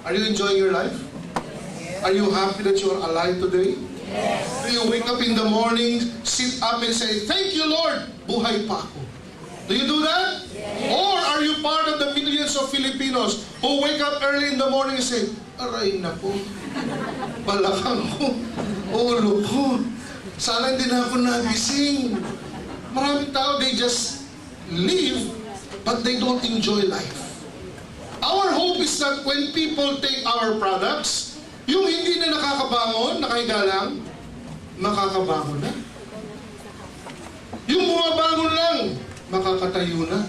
Are you enjoying your life? Are you happy that you are alive today? Do you wake up in the morning, sit up and say, "Thank you, Lord, buhay pa ako"? Do you do that? Or are you part of the millions of Filipinos who wake up early in the morning and say, "Aray nako, balakang ko, ulo ko, sana hindi na ako nagising"? Maraming tao, they just live, but they don't enjoy life. Our hope is that when people take our products, yung hindi na nakakabangon, nakahiga lang, makakabangon na. Yung bumabangon lang, makakatayo na.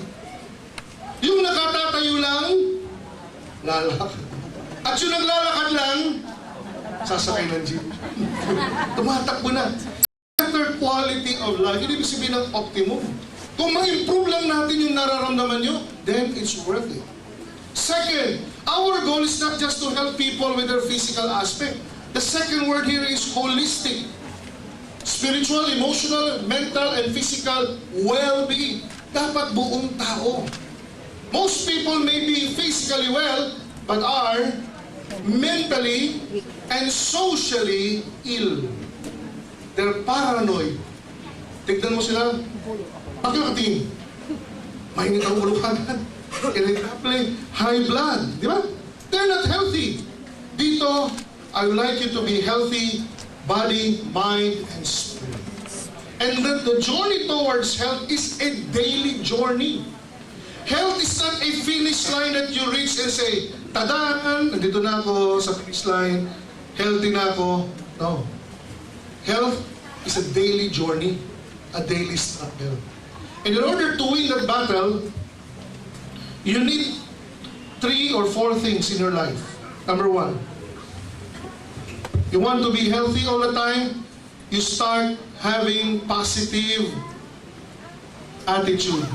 Yung nakatatayo lang, lalakad. At yung naglalakad lang, sasakay ng jeep. Tumatakbo na. Better quality of life. Hindi ibig sabihin ng optimum. Kung ma-improve lang natin yung nararamdaman nyo, then it's worth it. Second, our goal is not just to help people with their physical aspect. The second word here is holistic. Spiritual, emotional, mental, and physical well-being. Dapat buong tao. Most people may be physically well, but are mentally and socially ill. They're paranoid. Tignan mo sila. Bakit nakatingin? Mainit ang ulo kagad. Irritable, high blood. Di ba? They're not healthy. Dito, I would like you to be healthy, body, mind, and spirit. And the journey towards health is a daily journey. Health is not a finish line that you reach and say, "Tadaan, nandito na ako sa finish line, healthy na ako." No. Health is a daily journey, a daily struggle. And in order to win that battle, you need 3 or 4 things in your life. Number 1, you want to be healthy all the time, you start having positive attitude.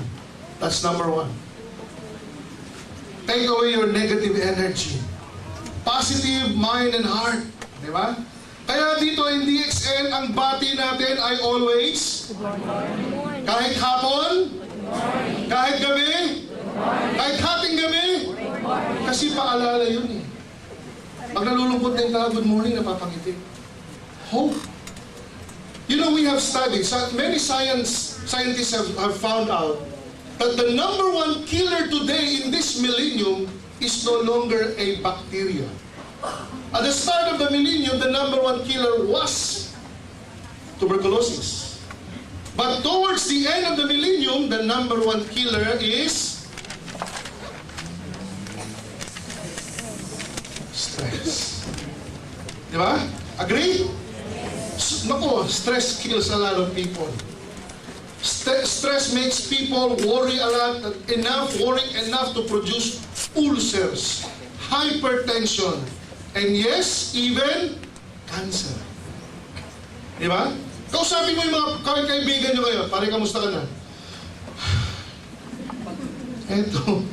That's number 1. Take away your negative energy. Positive mind and heart. Di ba? Kaya dito in DXN, ang bati natin ay always, kahit hapon, kahit gabi, kahit hating gabi, kasi paalala yun eh. Pag nalulungkot na yung tao, good morning, napapangiti. Hope. You know, we have studied, many scientists have found out that the number 1 killer today in this millennium is no longer a bacteria. At the start of the millennium, the number 1 killer was tuberculosis. But towards the end of the millennium, the number 1 killer is stress. Di ba? Agree? Naku, stress kills a lot of people. Stress makes people worry a lot, worry enough to produce ulcers, hypertension, and yes, even cancer. Di ba? Kausapin mo yung mga kaibigan nyo kayo. Pare, kamusta ka na? Eto,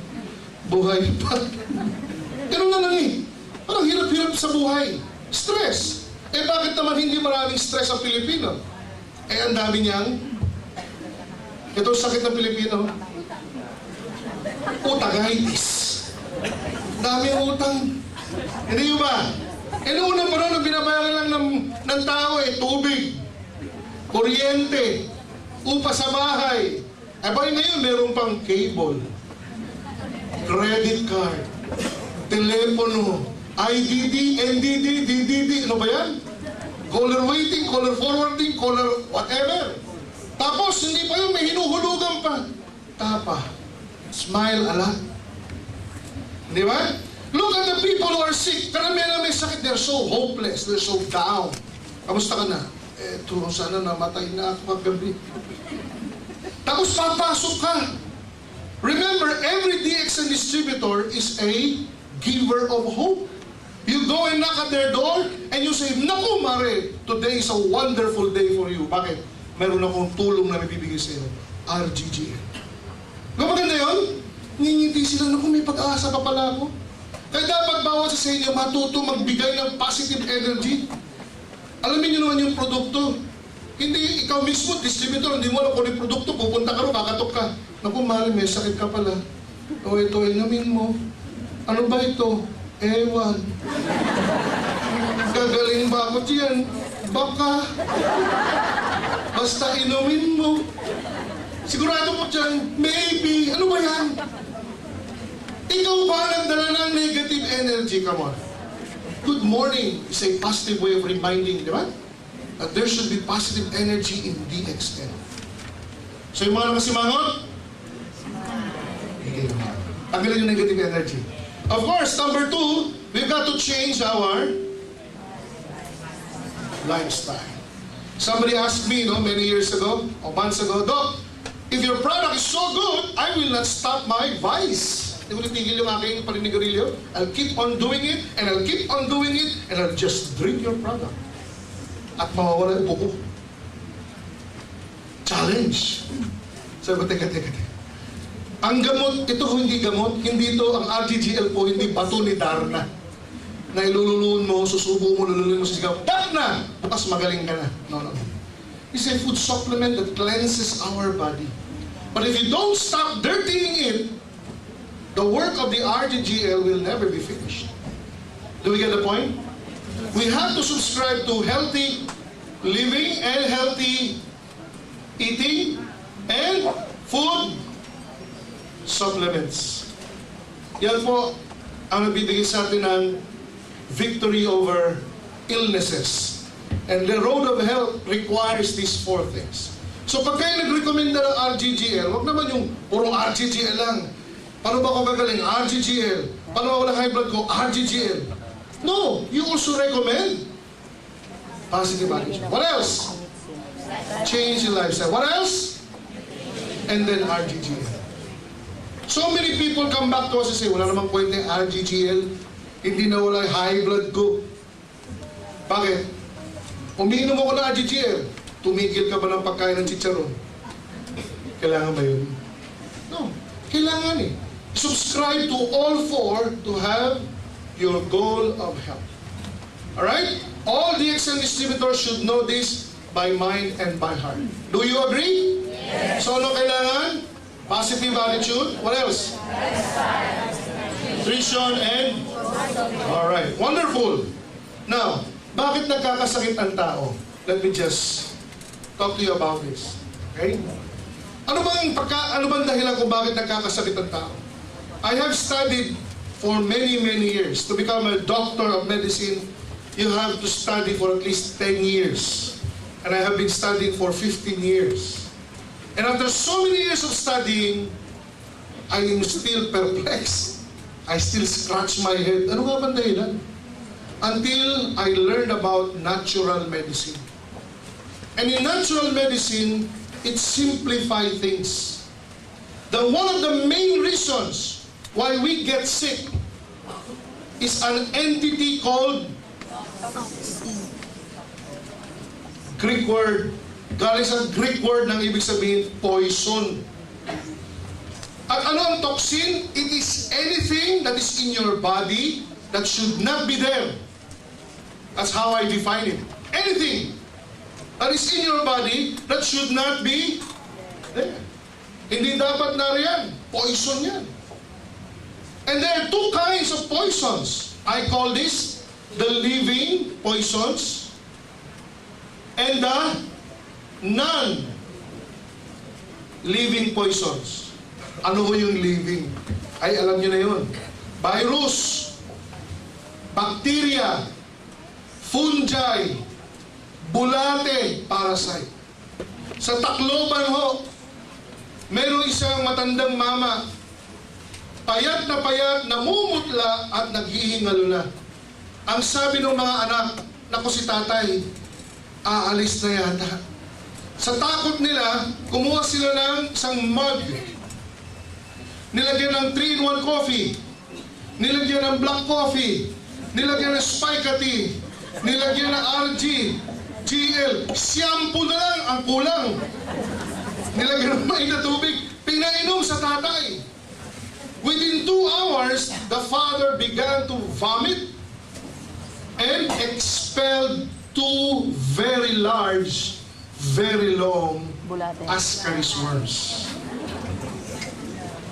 buhay pa. Ganun na lang eh. Parang hirap-hirap sa buhay. Stress. Eh bakit naman hindi maraming stress ang Pilipino? Eh ang dami niyang, ito sakit ng Pilipino, utang-itis. Dami ang utang. Hindi nyo ba? Eh noong unang panahon, binabayaran lang ng tao eh, tubig, kuryente, upa sa bahay. Eh ba ngayon, meron pang cable, credit card, telepono, IDD, NDD, DDD, ano ba yan? Caller waiting, caller forwarding, caller whatever. Tapos, hindi pa yun, may hinuhulugan pa. Tapa. Smile a lot. Di ba? Look at the people who are sick. Karamihan na may sakit, they're so hopeless, they're so down. Kamusta ka na? Eto, sana namatay na ako kagabi. Tapos papasok ka. Remember, every DXN distributor is a giver of hope. You go and knock at their door and you say, "Naku, Mare, today is a wonderful day for you." Bakit? Meron akong tulong na bibigay sa iyo. RGGN. Kung maganda yun, ngingiti sila, "Naku, may pag-asa pa pala ako." Kaya dapat bawat sa inyo matuto magbigay ng positive energy. Alamin nyo naman yung produkto. Hindi ikaw mismo, distributor, hindi mo alam kung yung produkto, pupunta ka rin, kakatok ka. "Naku, Mare, may sakit ka pala. O ito, inamin mo. Ano ba ito? Ewan. Gagaling ba ako diyan? Baka. Basta inumin mo. Sigurado mo dyan, maybe. Ano ba yan? Ikaw ba nagdala ng negative energy? Come on. Good morning is a positive way of reminding, di ba? That there should be positive energy in DXN. So yung mga nakasimangot, tanggalin yung negative energy. Of course, number 2, we've got to change our lifestyle. Somebody asked me, many years ago, or months ago, Doc, if your product is so good, I will not stop my vice. Hindi ko natigil yung aking paninigarilyo. I'll keep on doing it, and I'll keep on doing it, and I'll just drink your product. At mawawala yung buko. Challenge. Sabi ko, teka. Ang gamot, ito hindi gamot, hindi ito, ang RGGL po, hindi bato ni Darna. Na ilululuin mo, susubo mo, lululuin mo sa sigaw, Darna! Bukas magaling ka na. No. It's a food supplement that cleanses our body. But if you don't stop dirtying it, the work of the RGGL will never be finished. Do we get the point? We have to subscribe to healthy living and healthy eating and food supplements. Yan po ang nagbibigay sa atin ng victory over illnesses. And the road of health requires these 4 things. So pag kayo nag-recommenda ng RGGL, wag naman yung puro RGGL lang. Paano ba ako gagaling? RGGL. Paano wala high blood ko? RGGL. No, you also recommend positive attitude. What else? Change your lifestyle. What else? And then RGGL. So many people come back to us and say, wala namang kwenta yung RGGL. Hindi na wala high blood ko. Bakit? Umiinom ako ng RGGL. Tumigil ka ba ng pagkain ng chicharon? Kailangan ba yun? No. Kailangan eh. Subscribe to all 4 to have your goal of health. Alright? All DXN distributors should know this by mind and by heart. Do you agree? Yes. So ano kailangan? Positive attitude. What else? Nutrition and... Alright. Wonderful. Now, bakit nagkakasakit ang tao? Let me just talk to you about this. Okay? Ano bang dahilan kung bakit nagkakasakit ang tao? I have studied for many years. To become a doctor of medicine, you have to study for at least 10 years. And I have been studying for 15 years. And after so many years of studying, I am still perplexed. I still scratch my head. Ano nga ba dahilan? Until I learned about natural medicine. And in natural medicine, it simplifies things. One of the main reasons why we get sick is an entity called Greek word. Galing sa Greek word ng ibig sabihin, poison. At ano ang toxin? It is anything that is in your body that should not be there. That's how I define it. Anything that is in your body that should not be there. Hindi dapat nariyan. Poison yan. And there are 2 kinds of poisons. I call this the living poisons and the non-living poisons. Ano ho yung living? Ay, alam nyo na yun. Virus, bacteria, fungi, bulate, parasite. Sa Tacloban ho, meron isang matandang mama, payat, namumutla at naghihingalo na. Ang sabi ng mga anak, naku si tatay, aalis na yata. Sa takot nila, kumuha sila ng isang mug. Nilagyan ng 3-in-1 coffee. Nilagyan ng black coffee. Nilagyan ng spikety. Nilagyan ng RG, GL. Shampoo na lang ang kulang. Nilagyan ng mainit na tubig. Pinainom sa tatay. Within 2 hours, the father began to vomit and expelled 2 very large, very long ascaris worms.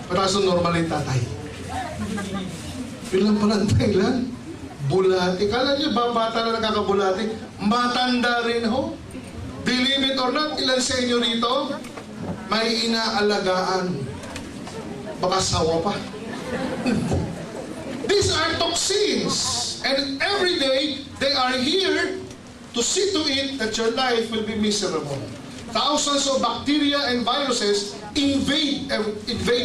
Pataas ng normal yung tatay. Yun lang pala ang dahilan. Bulati. Kala niyo ba bata na nakakabulati? Matanda rin ho. Believe it or not, ilan sa inyo rito may inaalagaan. Baka sawa pa. These are toxins. And every day, they are here to see to it that your life will be miserable. Thousands of bacteria and viruses invade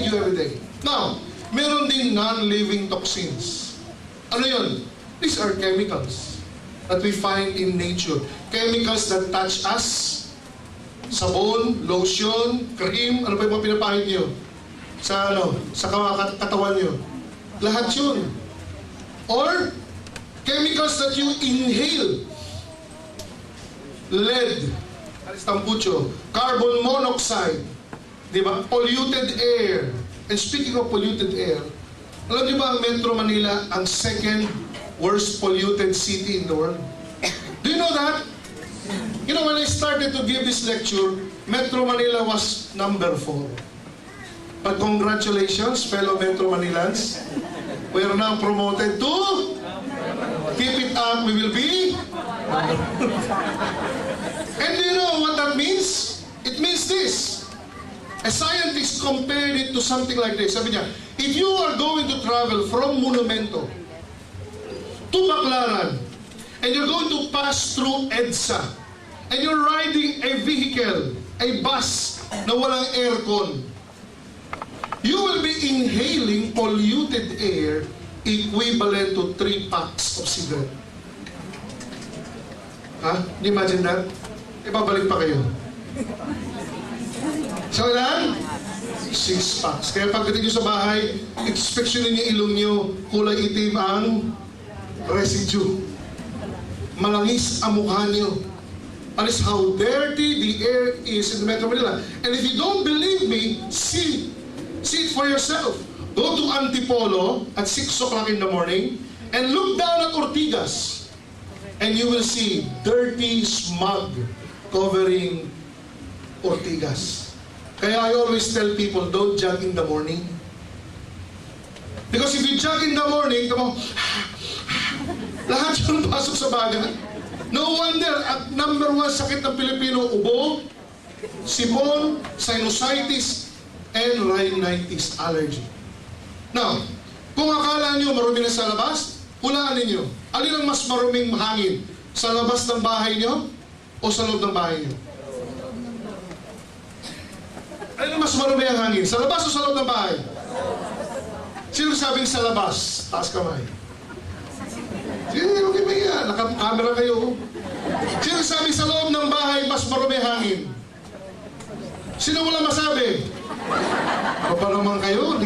you every day. Now, meron din non-living toxins. Ano yun? These are chemicals that we find in nature. Chemicals that touch us. Sabon, lotion, cream, ano pa yung mga pinapahid nyo? Sa katawan nyo. Lahat yun. Or, chemicals that you inhale. Lead, tampucho, carbon monoxide, di ba? Polluted air. And speaking of polluted air, alam niyo ba ang Metro Manila ang second worst polluted city in the world? Do you know that? You know, when I started to give this lecture, Metro Manila was number 4. But congratulations, fellow Metro Manilans. We are now promoted to keep it up, we will be. And do you know what that means? It means this. A scientist compared it to something like this. Sabi niya, if you are going to travel from Monumento to Baclaran, and you're going to pass through EDSA, and you're riding a vehicle, a bus na walang aircon, you will be inhaling polluted air equivalent to 3 packs of cigarette. Ha? Can you imagine that? Ibabalik pa kayo. So ilan? 6 packs. Kaya pagdating nyo sa bahay, inspeksyonin niyo ilong nyo, kulay itim ang residue. Malangis ang mukha nyo. That is how dirty the air is in the Metro Manila. And if you don't believe me, see it for yourself. Go to Antipolo at 6 o'clock in the morning and look down at Ortigas. And you will see dirty smog covering Ortigas. Kaya I always tell people, don't jog in the morning. Because if you jog in the morning, lahat yung pasok sa baga. No wonder, at number 1 sakit ng Pilipino, ubo, sipon, sinusitis, and rhinitis allergy. Now, kung akala nyo marumi na sa labas, hulaan ninyo. Alin ang mas maruming hangin? Sa labas ng bahay nyo o sa loob ng bahay nyo? Alin ang mas marumi ang hangin? Sa labas o sa loob ng bahay? Sino sabing sa labas? Taas kamay. Sige, okay ba yan? Naka-camera kayo. Sino sabing sa loob ng bahay mas marumi ang hangin? Sino wala masabi? O pa naman kayo?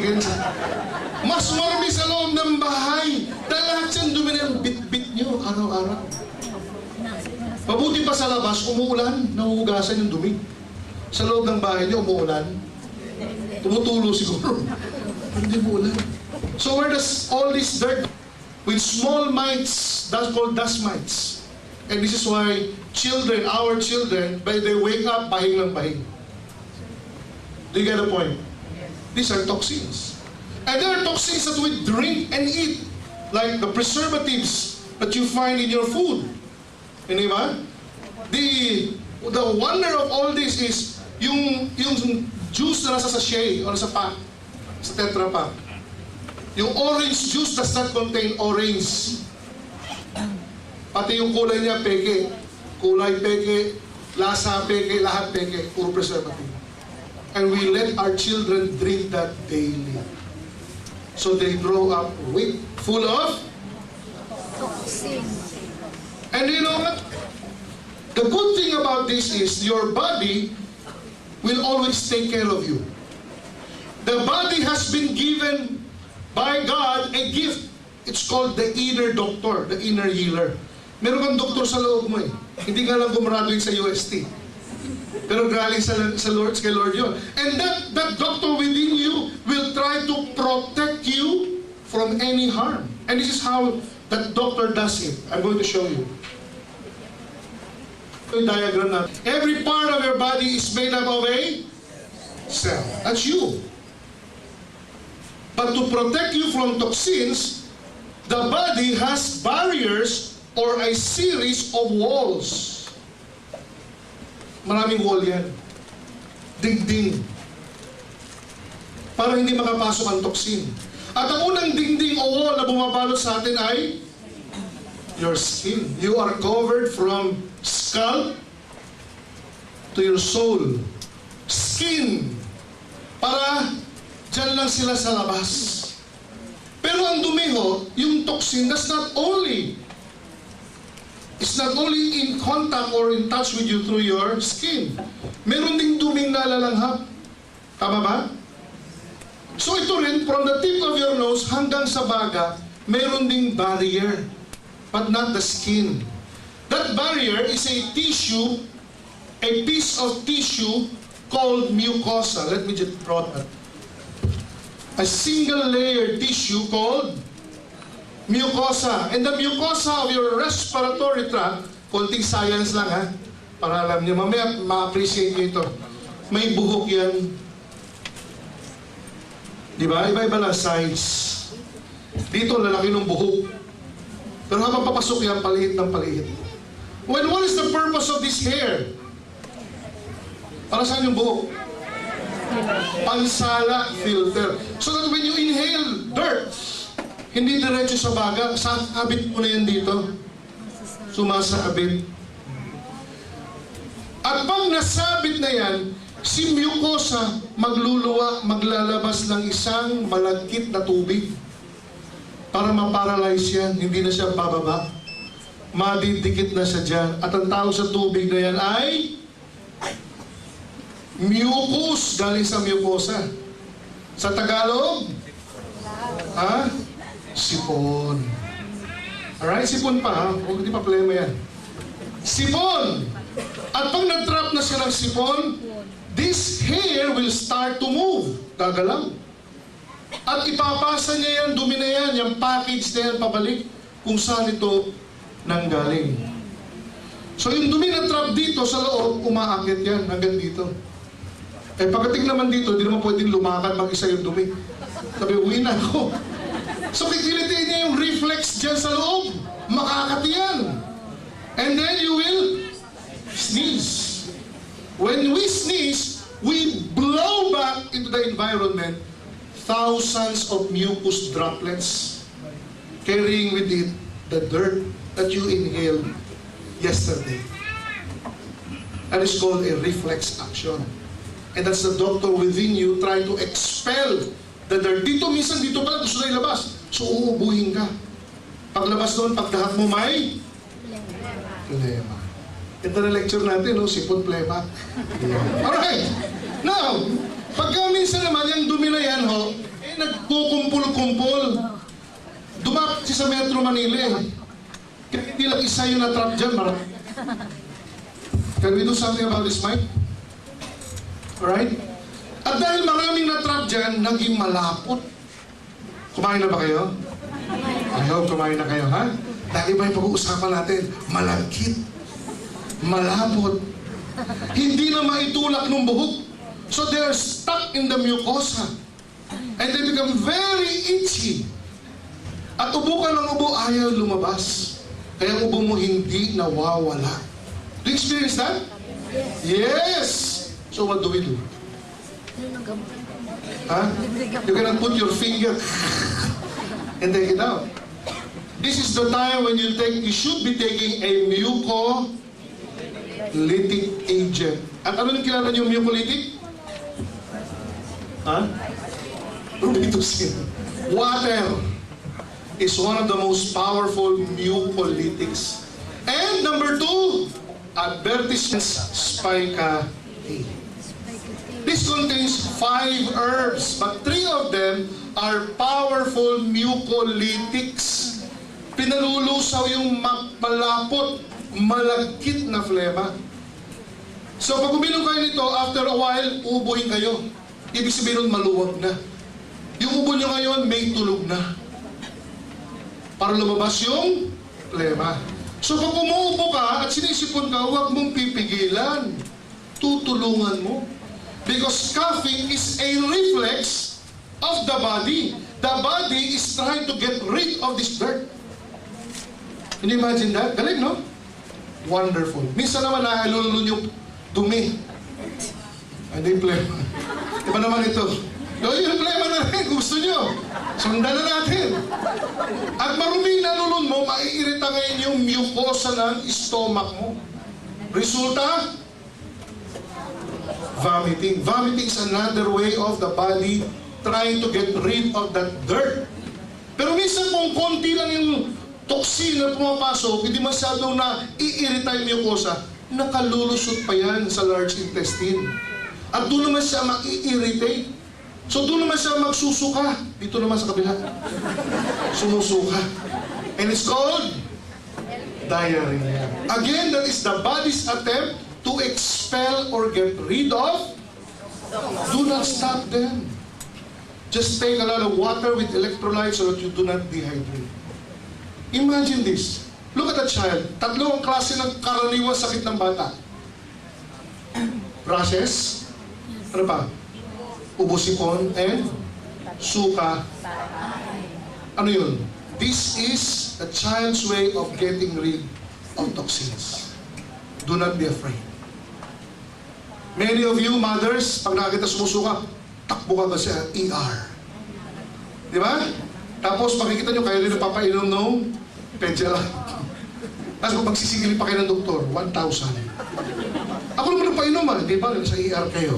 Mas marami sa loob ng bahay. Dahil lahat yan dumi ng bit-bit nyo araw-araw. Mabuti pa sa labas, umuulan, nahuhugasan yung dumi. Sa loob ng bahay nyo, umuulan. Tumutulo siguro. Hindi umuulan. So where does all this dirt with small mites, that's called dust mites. And this is why children, our children, when they wake up, bahing lang bahing. Do you get the point? These are toxins. And there are toxins that we drink and eat, like the preservatives that you find in your food. Hindi ba? The wonder of all this is yung juice na nasa sachet o nasa pack, sa Tetra Pak. Yung orange juice does not contain orange. Pati yung kulay niya, peke. Kulay peke, lasa peke, lahat peke, puro preservative. And we let our children drink that daily. So they grow up full of toxins. And you know what? The good thing about this is your body will always take care of you. The body has been given by God a gift. It's called the inner doctor, the inner healer. Meron kang doktor sa loob mo eh. Hindi ka lang gumraduate sa UST. Pero galing sa Lord, kay Lord yun. And that doctor within you will try to protect you from any harm. And this is how that doctor does it. I'm going to show you. Diagram na. Every part of your body is made up of a cell. That's you. But to protect you from toxins, the body has barriers or a series of walls. Maraming wall yan. Dingding. Para hindi makapasok ang toxin. At ang unang dingding o wall na bumabalot sa atin ay your skin. You are covered from scalp to your soul. Skin. Para dyan lang sila sa labas. Pero ang dumi ho, yung toxin, it's not only in contact or in touch with you through your skin. Meron ding duming nalalanghap. Tama ba? So ito rin, from the tip of your nose hanggang sa baga, meron ding barrier, but not the skin. That barrier is a tissue, a piece of tissue called mucosa. Let me just draw that. A single layer tissue called mucosa. And the mucosa of your respiratory tract, konting science lang ha, para alam niyo, mamaya ma-appreciate niyo ito. May buhok yan. Diba? Iba-iba lang size. Dito, lalaki ng buhok. Pero habang papasok yan, paliit ng paliit. Well, what is the purpose of this hair? Para saan yung buhok? Pansala filter. So that when you inhale dirt, hindi diretso sa baga, sabit mo na yan dito. Sumasabit. At pag nasabit na yan, si mucosa magluluwa, maglalabas ng isang malagkit na tubig para ma-paralyze yan, hindi na siya bababa. Madidikit na siya dyan. At ang tawag sa tubig na yan ay mucus, galing sa mucosa. Sa Tagalog? Ha? Sipon. Alright, sipon pa ha. Huwag di pa problema yan. Sipon! At pag na-trap na siya ng sipon, this hair will start to move. Gagalaw. At ipapasa niya yan, dumi na yan, yung package na yan, pabalik kung saan ito nanggaling. So yung dumi na trap dito sa loob, umaakit yan hanggang dito. Eh pagdating naman dito, hindi naman pwedeng lumakad mag-isa yung dumi. Sabi, uwi na ako. So kikilitin niya yung reflex dyan sa loob. Makakati yan. And then you will sneeze. When we sneeze, we blow back into the environment thousands of mucus droplets carrying with it the dirt that you inhaled yesterday. That is called a reflex action. And that's the doctor within you trying to expel the dirt. Dito, minsan dito pala gusto na ilabas. So, uubuhin ka. Paglabas doon, pagdahat mo may plema. Ito na lecture natin, no? Sipon plema. Alright. Now, pagka minsan naman, yung dumi na yan, ho, eh, nagkukumpul-kumpul. Dumakit siya sa Metro Manila, eh. Kaya hindi lang isa yung natrap dyan, marami. Can we do something about this, Mike? Alright? At dahil maraming natrap dyan, naging malapot. Kumain na ba kayo? I hope kumain na kayo, ha? Dahil iba yung pag-uusapan natin, malagkit, malapot, hindi na maitulak ng buhok. So they are stuck in the mucosa. And they become very itchy. At ubo ka ng ubo, ayaw lumabas. Kaya ang ubo mo hindi nawawala. Do you experience that? Yes! So what do we do? Huh? You cannot put your finger and take it out. This is the time when you should be taking a mucolytic agent. At ano yung kilala niyo mucolytic? Huh? Robitussin. Water is one of the most powerful mucolytics. And number 2, advertisements spica tea. This contains 5 herbs, but 3 of them are powerful mucolytics. Pinalulusaw yung malapot, malagkit na flema. So pag uminom kayo nito, after a while, ubuhin kayo. Ibig sabihin nun, maluwag na. Yung ubo nyo ngayon, may tulog na. Para lumabas yung flema. So pag umuubo ka at sinisipon ka, huwag mong pipigilan. Tutulungan mo. Because coughing is a reflex of the body. the body is trying to get rid of this dirt. Can you imagine that? Galing, no? Wonderful. Minsan naman nahalulun yung dumi. Hindi plema. Diba naman ito? Yung plema na rin, gusto nyo. Sundan na natin. At maruming nalulun mo, maiirita ngayon yung mucosa ng stomach mo. Resulta? Vomiting. Vomiting is another way of the body trying to get rid of that dirt. Pero minsan kung konti lang yung toxin na pumapasok, hindi masyadong na iirita yung mucosa, nakalulusot pa yan sa large intestine. At doon naman siya ma-irritate. So doon naman siya magsusuka. Dito naman sa kabila. Sumusuka. And it's called diarrhea. Again, that is the body's attempt to expel or get rid of. Do not stop them. Just take a lot of water with electrolytes so that you do not dehydrate. Imagine this. Look at a child. Tatlo ang klase ng karaniwang sakit ng bata. Rashes. Ano pa? Ubo-sipon and suka. Ano yun? This is a child's way of getting rid of toxins. Do not be afraid. Many of you mothers, pag nakakita sumusuka, takbo ka ba sa ER? Di ba? Tapos makikita nyo, kayo rin napapainom ng pedya lang. Tapos kung magsisigili pa kayo ng doktor, 1,000. Ako naman napainom di ba? Sa ER kayo.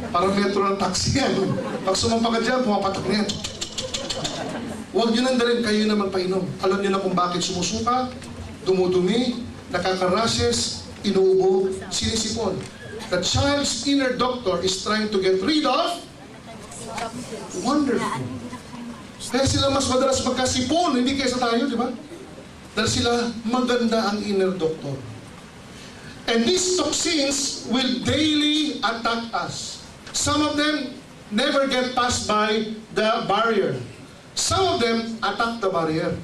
Parang metro ng taxi yan. Pag sumampa ka dyan, pumapatak na yan. Huwag nyo nang dalhin, kayo na magpainom. Alam nyo na kung bakit sumusuka, dumudumi, nakaka-rashes, inuubo, sinisipon. The child's inner doctor is trying to get rid of. Wonderful. Kaya sila mas madalas magkasipon, hindi kaysa tayo, di ba? Dahil sila maganda ang inner doctor. And these toxins will daily attack us. Some of them never get past by the barrier. Some of them attack the barrier.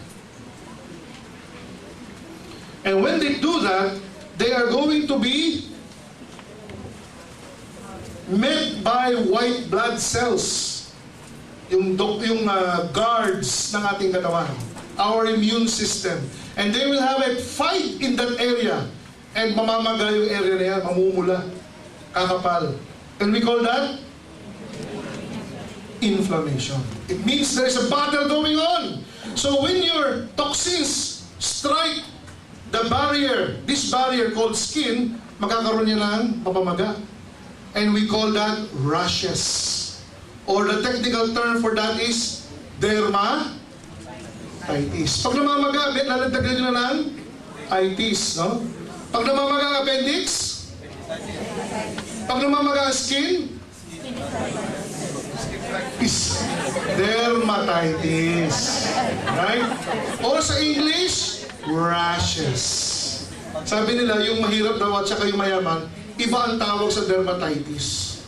And when they do that, they are going to be met by white blood cells. Yung guards ng ating katawan. Our immune system. And they will have a fight in that area. And mamamaga yung area na yan, mamumula, kakapal. And we call that inflammation. It means there is a battle going on. So when your toxins strike the barrier, this barrier called skin, magkakaroon niya ng papamaga. And we call that rashes. Or the technical term for that is dermatitis. Pag namamaga, lalagdagan nyo na ng itis, no? Pag namamaga ang appendix, pag namamaga ang skin, is dermatitis. Right? Or sa English, rashes. Sabi nila, yung mahirap daw at saka yung mayaman, iba ang tawag sa dermatitis.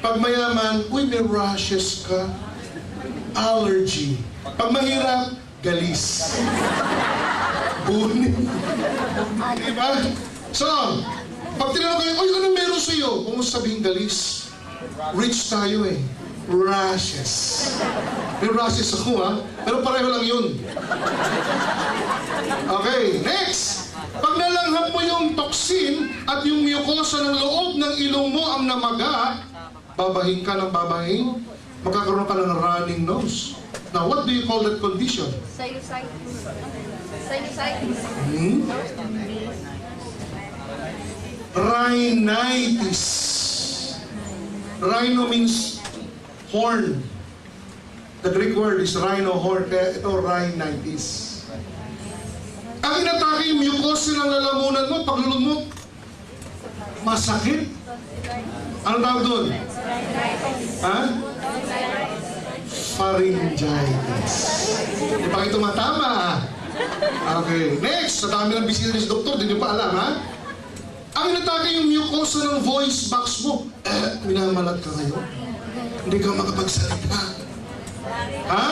Pag mayaman, uy, may rashes ka. Allergy. Pag mahirap, galis. Bunin. Diba? So, pag tinanong kayo, uy, ano meron sa'yo? Kung mo sabihin galis, rich tayo eh. Rashes. May rashes ako pero pareho lang yun. Okay, next. Pag nalanghap mo yung toxin at yung mucosa ng loob ng ilong mo ang namaga, babahing ka ng babahing, magkakaroon ka ng running nose. Now, what do you call that condition? Sinusitis. Sinusitis. Rhinitis. Rhino means horn. The Greek word is rhino, horn. Kaya ito, rhinitis. Ang inatake yung mucosa ng lalamunan mo, paglulod mo, masakit. Ano tawag doon? Ha? Pharyngitis. Hindi pa kayo tumatama. Okay. Next, sa dami ng bisita ni doktor, hindi nyo pa alam, ha? Ang inatake yung mucosa ng voice box mo. Minamalat ka ngayon. Hindi ka makapagsalita. Ha?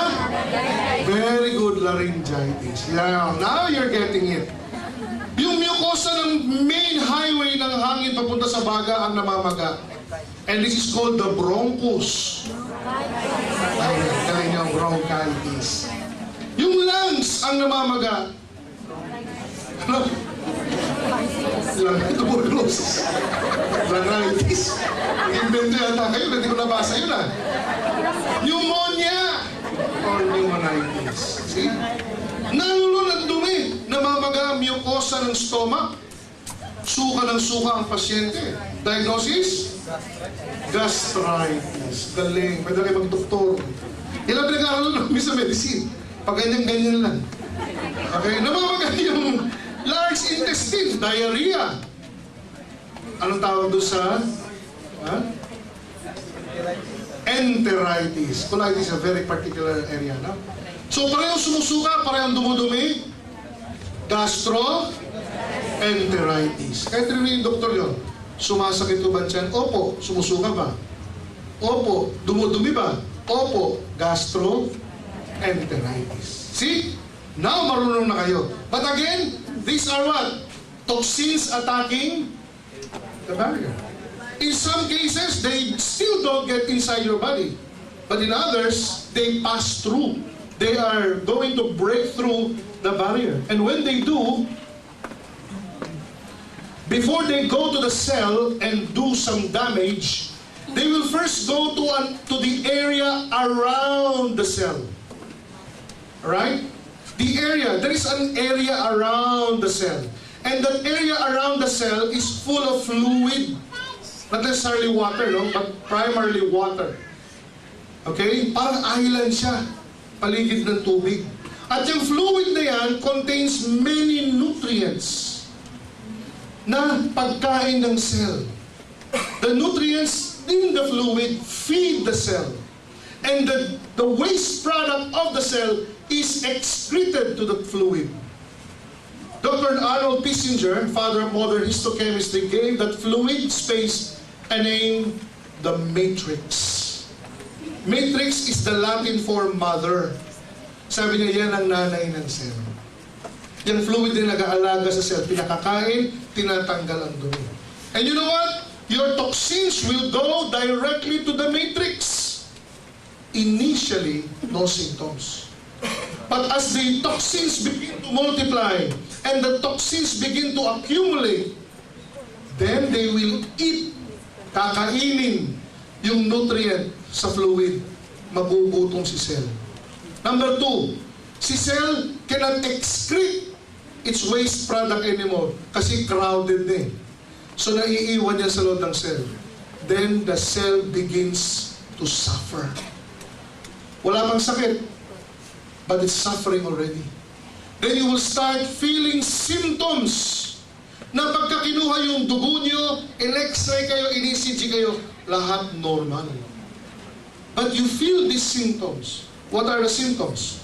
Very good, laryngitis. Yeah, now you're getting it. Yung mucosa ng main highway ng hangin papunta sa baga ang namamaga. And this is called the bronchus. Ay, galing yung bronchitis. Yung lungs ang namamaga. Ano? Tuberculosis. Laryngitis. Nag-invento yata kayo, hindi ko nabasa yun ah. Pneumonia or pneumonitis. See? Nalulo ng dumi. Namamaga ang mucosa ng stomach. Suka ng suka ang pasyente. Diagnosis? Gastritis. Galing. Pwede kayo mag-doktor. Ilang pinag-aaral namin sa medicine. Pag ganyan-ganyan lang. Okay? Namamaga yung large intestine. Diarrhea. Anong tawag doon sa? Enteritis. Colitis is a very particular area. No? So, parehong sumusuka, parehong dumudumi. Enteritis. Kahit rin yung doktor yun. Sumasakit ko ba dyan? Opo. Sumusuka ba? Opo. Dumudumi ba? Opo. Enteritis. See? Now, marunong na kayo. But again, these are what? Toxins attacking the barrier. In some cases, they still don't get inside your body. But in others, they pass through. They are going to break through the barrier. And when they do, before they go to the cell and do some damage, they will first go to the area around the cell. Right? The area, there is an area around the cell. And that area around the cell is full of fluid. Not necessarily water, no? But primarily water. Okay? Parang island siya. Paligid ng tubig. At yung fluid na yan contains many nutrients na pagkain ng cell. The nutrients in the fluid feed the cell. And the waste product of the cell is excreted to the fluid. Dr. Arnold Kissinger, father of modern histochemistry, gave that fluid space a name, the matrix. Matrix is the Latin for mother. Sabi niya, yan ang nanay ng cell. Yung fluid na nag-aalaga sa cell, pinakakain, tinatanggal ang dumi. And you know what? Your toxins will go directly to the matrix. Initially, no symptoms. But as the toxins begin to multiply and the toxins begin to accumulate, then they will eat, kakainin yung nutrient sa fluid, magugutong si cell. Number 2, si cell cannot excrete its waste product anymore kasi crowded na eh. So naiiwan niya sa loob ng cell. Then the cell begins to suffer. Wala pang sakit, but it's suffering already. Then you will start feeling symptoms na pagka kinuha yung dugo nyo, in-x-ray kayo, in-ECG kayo, lahat normal. But you feel these symptoms. What are the symptoms?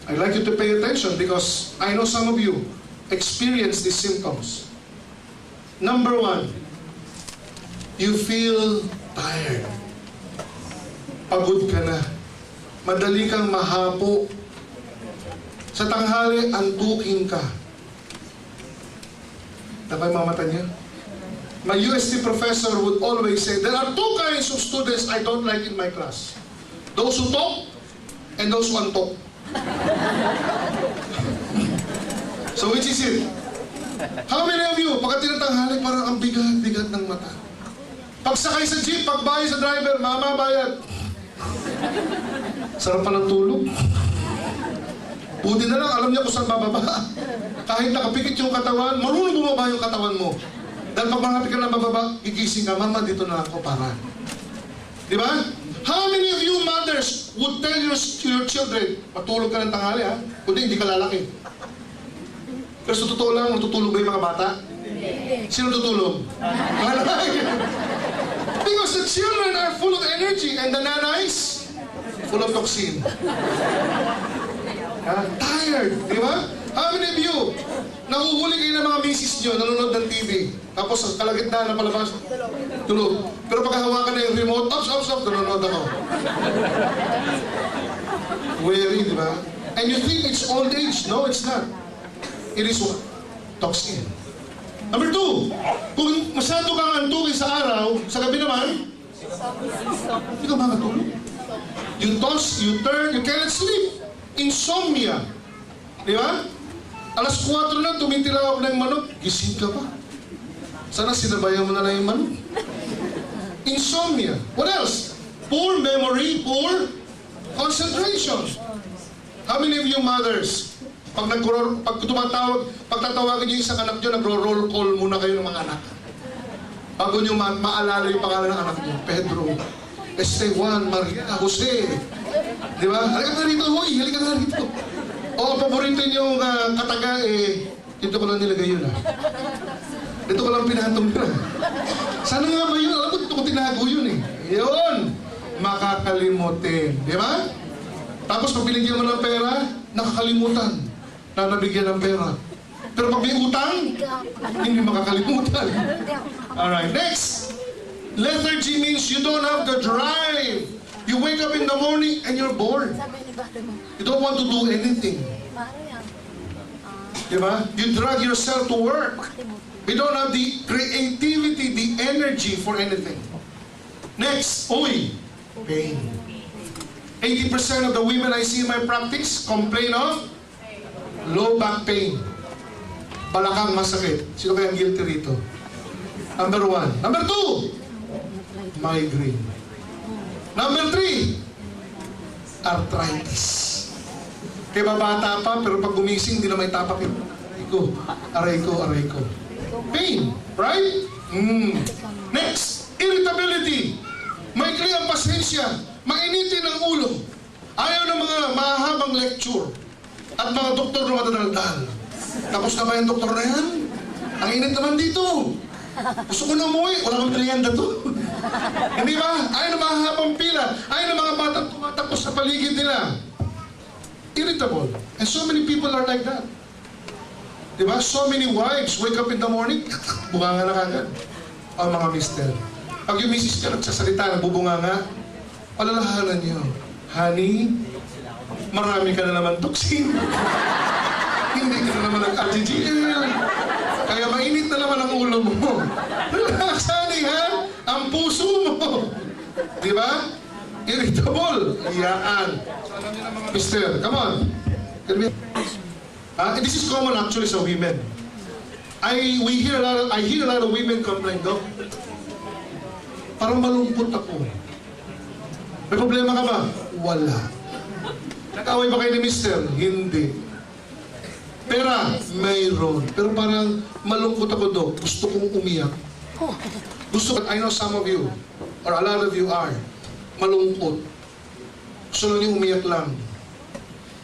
I'd like you to pay attention because I know some of you experience these symptoms. Number 1, you feel tired. Pagod ka na. Madali kang mahapo. Sa tanghali, antukin ka. Diba yung mga mata niya? My UST professor would always say, there are 2 kinds of students I don't like in my class. Those who talk and those who untalk. So which is it? How many of you, pagka tinatanghali, parang ang bigat-bigat ng mata? Pagsakay sa jeep, pagbayad sa driver, mama, bayad. Sarap pa ng tulog. Buti na lang, alam niya kung saan bababa. Kahit nakapikit yung katawan, marunong bumaba yung katawan mo. Dahil pag malapit ka na bababa, gigising ka, mama, dito na ako para. Di ba? How many of you mothers would tell your children, matulog ka ng tanghali ha? Kundi hindi ka lalaki. Pero sa totoo lang, matutulog ba yung mga bata? Sino tutulog? Because the children are full of energy and the nanays, full of toxin. Tired, di ba? How many of you, nahuhuli kayo ng mga misis nyo, nanonood ng TV, tapos sa kalagitnaan na palabas, tulog. Pero pagkahawakan na yung remote, ops, nanonood ako. Weary, di ba? And you think it's old age. No, it's not. It is what? Toxin. Number 2, kung masyado kang antukin sa araw, sa gabi naman, hindi ka makatulog. You toss, you turn, you cannot sleep. Insomnia. Di ba? Alas 4 na, tumitilaw ako ng manok, gising ka pa. Sana sinabayan mo na lang yung manok. Insomnia. What else? Poor memory, poor concentration. How many of you mothers, pag tatawagan niyo isang anak niyo, nagro-roll call muna kayo ng mga anak. Bago niyo maalala yung pangalan ng anak niyo. Pedro, Esteban, Maria, Jose. Di ba? Halika nga rito, hoy, halika nga rito. O, paborito niyo kataga, dito ko lang nilagay yun, Dito ko lang pinatong na. Sana nga ba yun? Alam ko, dito ko tinago yun, Yun, makakalimutin. Di ba? Tapos pag binigyan mo ng pera, nakakalimutan na nabigyan ng pera. Pero pag may utang, hindi makakalimutan. Alright, next. Lethargy means you don't have the drive. You wake up in the morning and you're bored. You don't want to do anything. Diba? You drag yourself to work. You don't have the creativity, the energy for anything. Next, pain. 80% of the women I see in my practice complain of low back pain. Balakang masakit. Sino kaya guilty rito? Number 1. Number 2, migraine. Number 3, arthritis. Kaya babata pa, pero pag gumising, hindi na may tapak yun. Aray ko. Pain, right? Next, irritability. Maikli ang pasensya. Mainitin ang ulo. Ayaw ng mga mahabang lecture. At mga doktor na matadaldal. Tapos na ba yung doktor na yan? Ang init naman dito. Gusto ko na umuwi. Wala kang kliyenda to. Hindi ba? Ayaw ng mahabang pila. Ayaw ng mga batang tumatapos sa paligid nila. Irritable. And so many people are like that. Diba? So many wives wake up in the morning, bunganga na kagad. O mga mister. Pag yung misis ka nagsasalita, nagbubunganga, alalahanan niyo, honey, marami ka na naman toxin. Hindi ka na naman nag-RGGL. Kaya mainit na naman ang ulo mo. Relax, honey, ha? Ang puso mo. Diba? Irritable. Iyaan. Mister, come on. This is common actually sa women. I hear a lot of women complain, Doc. Parang malungkot ako. May problema ka ba? Wala. Nag-away ba kayo ni Mister? Hindi. Pera? Mayroon. Pero parang malungkot ako, Doc. Gusto kong umiyak. I know some of you, or a lot of you are, malungkot. Gusto lang yung umiyak lang.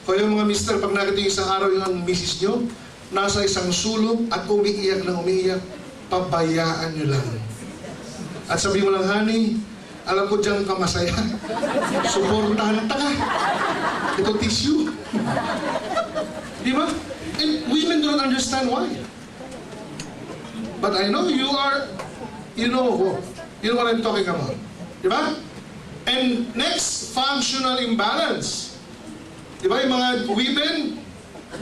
Kaya mga mister, pag nakita yung isang araw yung misis nyo, nasa isang sulok at umiiyak ng umiiyak, pabayaan nyo lang. At sabi mo lang, honey, alam ko dyan ka masaya. Suportahan ka. Ito tissue. Di ba? And women don't understand why. But I know you know what I'm talking about. Di ba? And next, functional imbalance. Di ba yung mga women,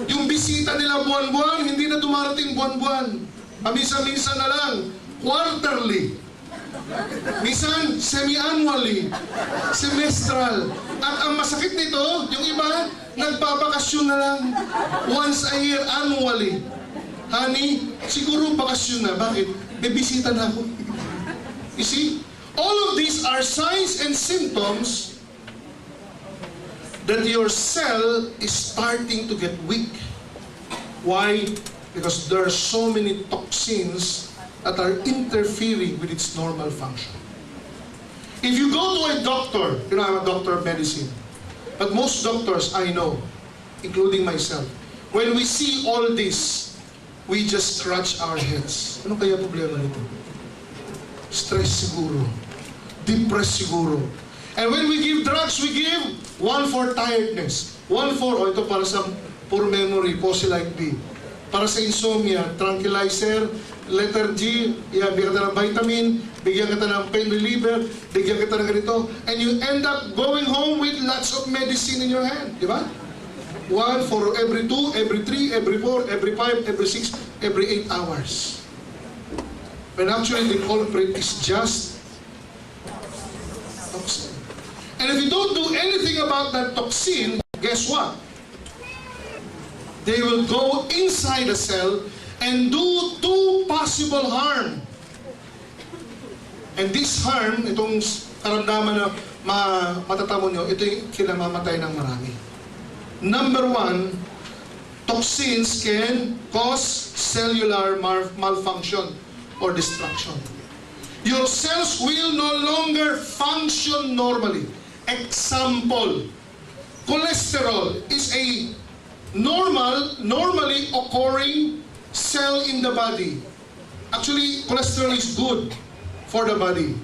yung bisita nila buwan-buwan, hindi na dumarating buwan-buwan. Paminsan-minsan na lang, quarterly. Minsan, semi-annually, semestral. At ang masakit nito, yung iba, nagbabakasyon na lang. Once a year, annually. Honey, siguro bakasyon na. Bakit? May bisita na ako. You see? All of these are signs and symptoms that your cell is starting to get weak. Why? Because there are so many toxins that are interfering with its normal function. If you go to a doctor, you know, I'm a doctor of medicine, but most doctors I know, including myself, when we see all this, we just scratch our heads. Ano kaya problema nito? Stress siguro. Depressed siguro. And when we give drugs, we give one for tiredness, one for, ito para sa poor memory, like B. Para sa insomnia, tranquilizer, letter G, bigyan kita ng vitamin, bigyan kita ng pain reliever, bigyan kita ng ganito, and you end up going home with lots of medicine in your hand, di ba? One for every 2, every 3, every 4, every 5, every 6, every 8 hours. when actually the culprit is just toxin. And if you don't do anything about that toxin, guess what? They will go inside the cell and do two possible harm. And this harm, itong karamdaman na matatamo nyo, ito yung kinamamatay ng marami. Number one, toxins can cause cellular malfunction or destruction. Your cells will no longer function normally. Example, cholesterol is a normally occurring cell in the body. Actually, cholesterol is good for the body.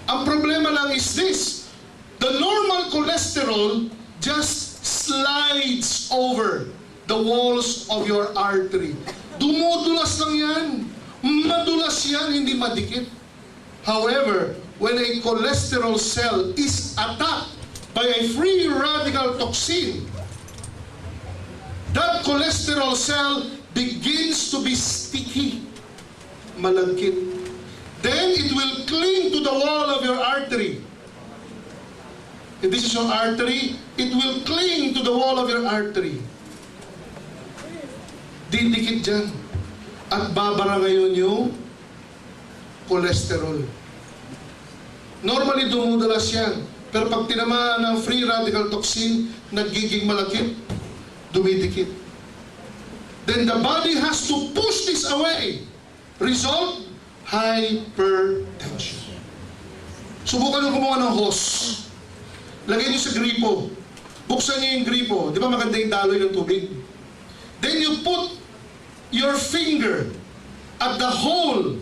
Ang problema lang is this: the normal cholesterol just slides over the walls of your artery. Dumudulas lang yan. Madulas yan, hindi madikit. However, when a cholesterol cell is attacked by a free radical toxin, that cholesterol cell begins to be sticky, malagkit. Then it will cling to the wall of your artery. If this is your artery, it will cling to the wall of your artery. Didikit dyan. At babara ngayon yung cholesterol. Normally dumudulas yan. Pero pag tinamaan ng free radical toxin, nagiging malakit, dumidikit. Then the body has to push this away. Result, hypertension. Subukan nyo gumawa ng hose. Lagay nyo sa gripo. Buksan nyo yung gripo. Di ba maganda yung daloy ng tubig? Then you put your finger at the hole.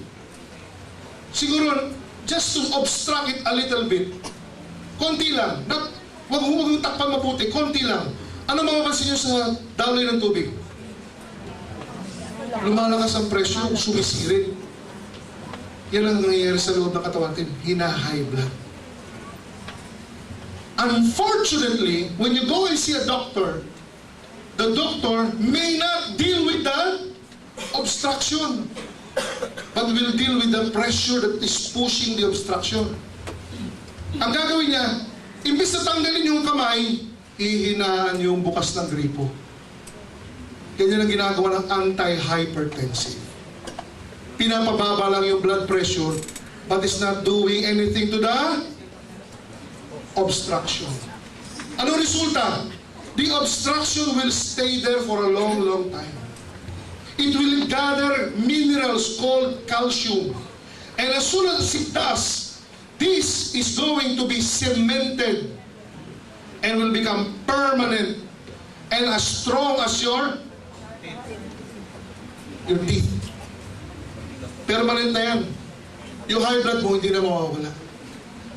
Siguro, just to obstruct it a little bit. Konti lang. Huwag yung takpan mabuti. Konti lang. Ano mapapansin nyo sa daloy ng tubig? Lumalakas ang presyo, sumisirit. Yan ang nangyayari sa loob ng katawan natin. Hina-high blood. Unfortunately, when you go and see a doctor, the doctor may not deal with the obstruction, but will deal with the pressure that is pushing the obstruction. Ang gagawin niya, imbis na tanggalin yung kamay, hihinaan yung bukas ng gripo. Ganyan ang ginagawa ng anti-hypertensive. Pinapababa lang yung blood pressure, but is not doing anything to the obstruction. Ano resulta? The obstruction will stay there for a long, long time. It will gather minerals called calcium. And as soon as it does, this is going to be cemented and will become permanent and as strong as your teeth. Permanent na yan. Yung high blood mo, hindi na mawawala.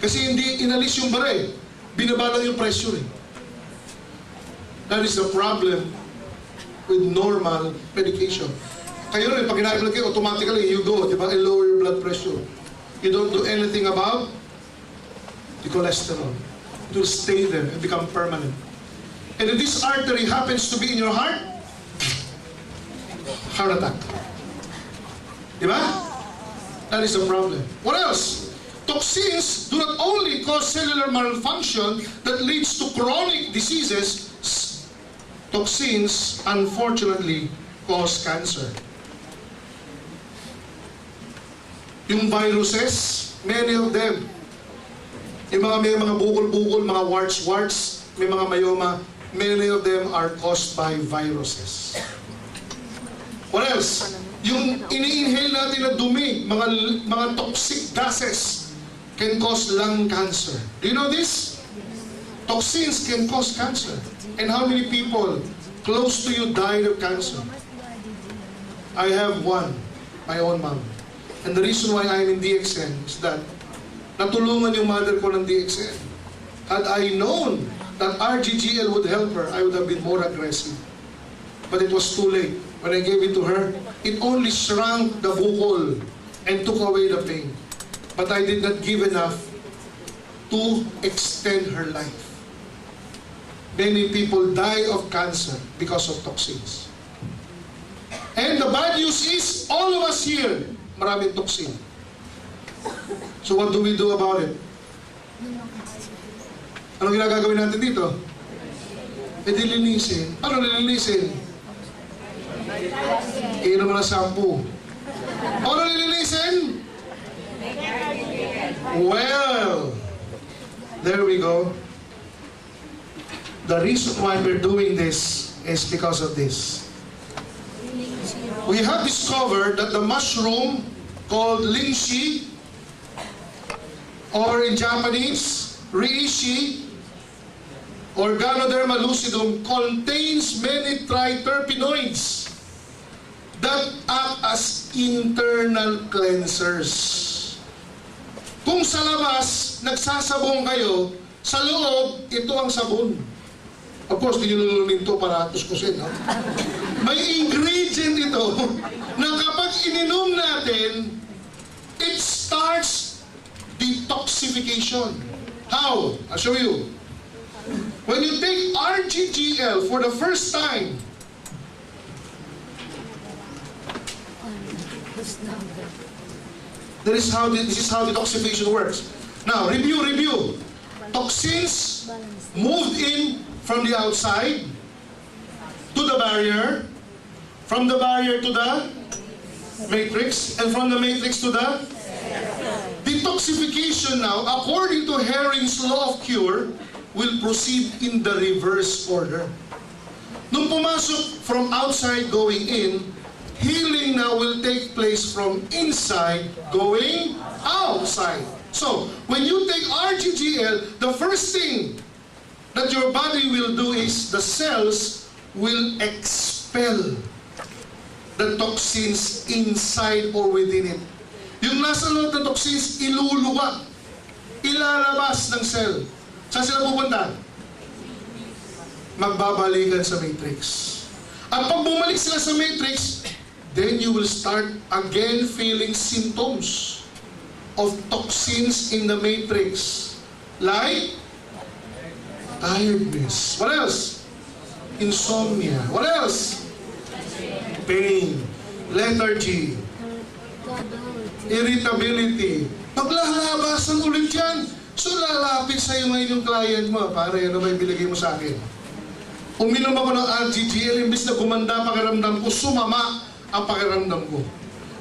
Kasi hindi inalis yung bara eh. Binaba lang yung pressure eh. That is the problem with normal medication. Kayo rin, pag high blood kayo, automatically you go, di ba? And lower your blood pressure. You don't do anything about the cholesterol. It will stay there and become permanent. And if this artery happens to be in your heart, heart attack. Di ba? That is the problem. What else? Toxins do not only cause cellular malfunction that leads to chronic diseases. Toxins, unfortunately, cause cancer. Yung viruses, many of them, may mga bukol-bukol, mga warts-warts, may mga myoma, many of them are caused by viruses. What else? Yung ini-inhale natin na dumi, mga toxic gases can cause lung cancer. Do you know this? Toxins can cause cancer. And how many people close to you died of cancer? I have one, my own mom. And the reason why I'm in DXN is that natulungan yung mother ko ng DXN. Had I known that RGGL would help her, I would have been more aggressive. But it was too late. When I gave it to her, it only shrunk the bukol and took away the pain. But I did not give enough to extend her life. Many people die of cancer because of toxins. And the bad news is, all of us here, maraming toxin. So what do we do about it? Anong ginagagawin natin dito? E dilinisin. Paano nilinisin? Inom mo ng shampoo. Paano nilinisin? Well, there we go. The reason why we're doing this is because of this. We have discovered that the mushroom called lingshi, or in Japanese, reishi, or Ganoderma lucidum, contains many triterpenoids that act as internal cleansers. Kung sa labas, nagsasabong kayo, sa loob, ito ang sabon. Of course, di nyo lulunin ito para tuskusin. No? May ingredient ito na kapag ininom natin, it starts detoxification. How? I'll show you. When you take RGGL for the first time, this is how detoxification works. Now, review. Toxins moved in from the outside to the barrier, from the barrier to the matrix, and from the matrix to the detoxification now, according to Herring's law of cure, will proceed in the reverse order. Nung pumasok from outside going in, healing now will take place from inside going outside. So, when you take RGGL, the first thing that your body will do is the cells will expel the toxins inside or within it. Yung nasa loob ng toxins, iluluwag, ilalabas ng cell. Saan sila pupunta? Magbabalikan sa matrix. At pag bumalik sila sa matrix, then you will start again feeling symptoms of toxins in the matrix. Like tiredness. What else? Insomnia. What else? Pain. Lethargy. Irritability. Paglalabasan ulit yan. So lalapit sa'yo ngayon yung client mo. Pare, ano ba yung binigay mo sa akin? Uminom ako ng RGGL, imbis na gumanda pakiramdam ko, sumama ang pakiramdam ko.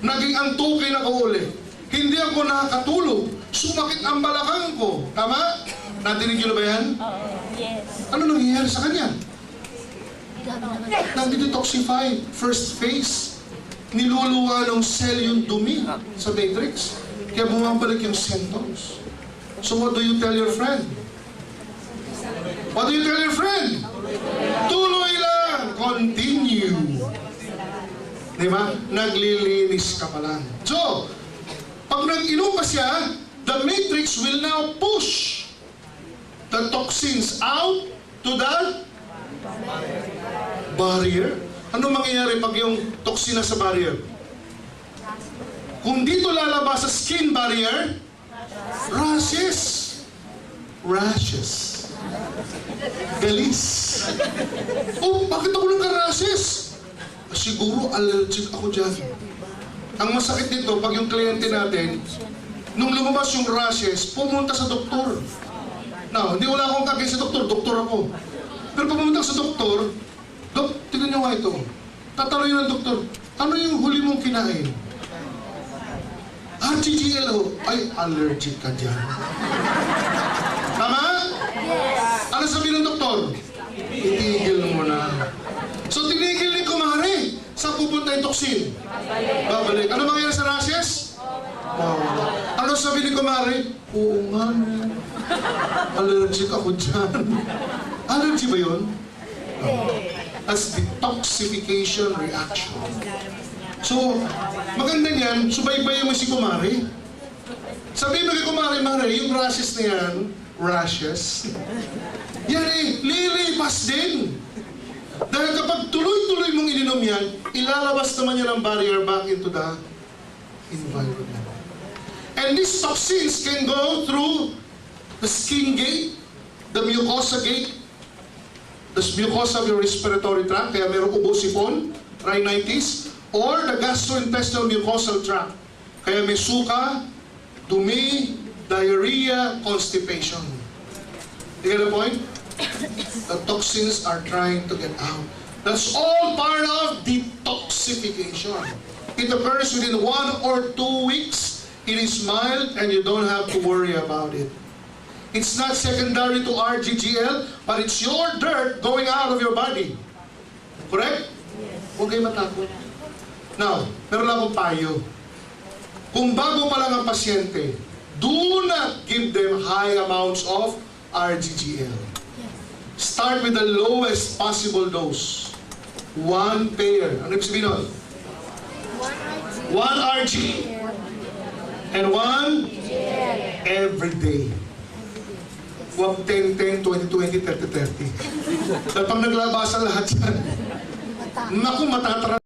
Naging antukin ako ulit. Hindi ako nakakatulog. Sumakit ang balakang ko. Tama? Natinig nyo na ba yan? Yes. Ano nangyayari sa kanya? Nag-detoxify. First phase. Niluluwa ng cell yung dumi sa matrix. Kaya bumabalik yung symptoms. So what do you tell your friend? What do you tell your friend? Tuloy lang! Continue! Diba? Naglilinis ka pa lang. So, pag nag-inom pa siya, the matrix will now push the toxins out to the barrier. Ano mangyayari pag yung toxin na sa barrier? Kung dito lalabas sa skin barrier, rashes. Galis. Oh, bakit ako nagka-rashes? Siguro allergic ako dyan. Ang masakit dito, pag yung kliyente natin, nung lumabas yung rashes, pumunta sa doktor. Now, hindi wala akong kagay sa doktor ako. Pero pag pumunta sa doktor, Dok, tignan nyo nga ito. Tatanong yun ng doktor, ano yung huli mong kinain? RGGL, ay, allergic ka dyan. Tama? Yes. Ano sabihin ng doktor? Itigil mo na. So, tinigil ni kumare. Saan pupunta yung toxin? Babalik. Ano mangyayari sa rashes? Mawala. Ano sabihin ni kumare? Oo nga, allergic ako dyan. Allergy ba yun? As detoxification reaction. So, maganda niyan, subaybayan mo si kumare. Sabihin mo kay kumare, Mare, yung rashes na yan, yan lilipas din. Dahil kapag tuloy-tuloy mong ininom yan, ilalabas naman yan ang barrier back into the environment. And these toxins can go through the skin gate, the mucosa gate, the mucosa of your respiratory tract, kaya mayroong ubo-sipon, rhinitis, or the gastrointestinal mucosal tract, kaya may suka, dumi, diarrhea, constipation. You get the point? The toxins are trying to get out. That's all part of detoxification. It occurs within 1 or 2 weeks. It is mild and you don't have to worry about it. It's not secondary to RGGL, but it's your dirt going out of your body. Correct? Huwag kayo matakot. Now, meron lang akong payo. Kung bago pa lang ang pasyente, do not give them high amounts of RGGL. Start with the lowest possible dose. 1 pair. Ano ibig sabihin nun? 1 RG and 1 every day. Huwag 10, 20, 30. Dahil pag naglabasan lahat yan, naku, matatara.